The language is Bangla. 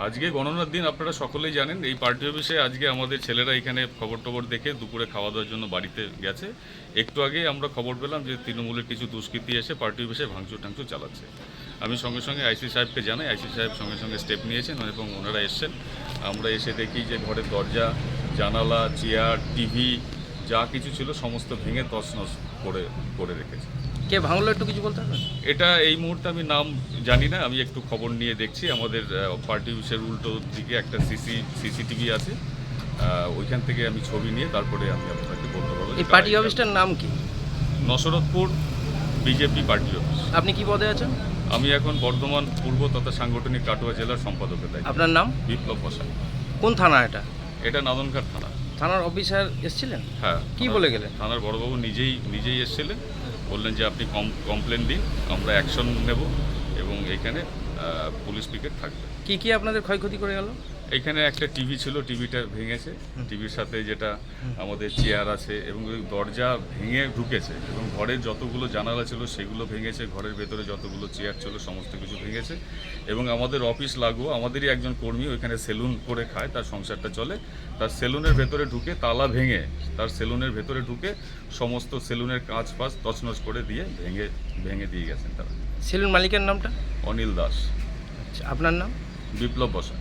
আজকে গণনার দিন আপনারা সকলেই জানেন। এই পার্টি অফিসে আজকে আমাদের ছেলেরা এখানে খবর টবর দেখে দুপুরে খাওয়া দাওয়ার জন্য বাড়িতে গেছে। একটু আগে আমরা খবর পেলাম যে তৃণমূলের কিছু দুষ্কৃতী এসে পার্টি অফিসে ভাঙচুর টাংচুর চালাচ্ছে। আমি সঙ্গে সঙ্গে আইসি সাহেবকে জানাই, আইসি সাহেব সঙ্গে সঙ্গে স্টেপ নিয়েছেন এবং ওনারা এসছেন। আমরা এসে দেখি যে ঘরের দরজা, জানালা, চেয়ার, টিভি যা কিছু ছিল সমস্ত ভেঙে তছনছ করে রেখেছে। কে ভাঙলো একটু কিছু বলতে পারবেন? এটা এই মুহূর্তে আমি নাম জানি না, আমি একটু খবর নিয়ে দেখছি। আমাদের পার্টি অফিসের উল্টো দিকে একটা সিসিটিভি আছে, ওইখান থেকে আমি ছবি নিয়ে তারপরে আমি আপনাকে বলতে পারবো। এই পার্টি অফিসটার নাম কি? Nasratpur BJP party office. আপনি কি পদে আছেন? আমি এখন বর্ধমান পূর্ব তথা সাংগঠনিক কাটোয়া জেলার সম্পাদকের দায়িত্ব। আপনার নাম? বিপ্লব বসাক। কোন থানা এটা? এটা নাদনঘাট থানা। থানার অফিসার এসেছিলেন? হ্যাঁ। কি বলে গেলেন? থানার বড়বাবু নিজেই এসেছিলেন, বললেন যে আপনি কমপ্লেন দিন, আমরা অ্যাকশন নেব এবং এখানে পুলিশ পিকেট থাকবে। কি আপনাদের ক্ষয়ক্ষতি করে গেল? এখানে একটা টিভি ছিল, টিভিটা ভেঙেছে। টিভির সাথে যেটা আমাদের চেয়ার আছে এবং ওই দরজা ভেঙে ঢুকেছে এবং ঘরের যতগুলো জানালা ছিল সেগুলো ভেঙেছে। ঘরের ভেতরে যতগুলো চেয়ার ছিল সমস্ত কিছু ভেঙেছে এবং আমাদের অফিস লাগো, আমাদেরই একজন কর্মী ওইখানে সেলুন করে খায়, তার সংসারটা চলে। তার সেলুনের ভেতরে ঢুকে তালা ভেঙে, তার সেলুনের ভেতরে ঢুকে সমস্ত সেলুনের কাঁচ ফাঁচ তছনছ করে দিয়ে ভেঙে দিয়ে গেছেন তারা। সেলুন মালিকের নামটা? অনিল দাস। আচ্ছা, আপনার নাম? বিপ্লব বসাক।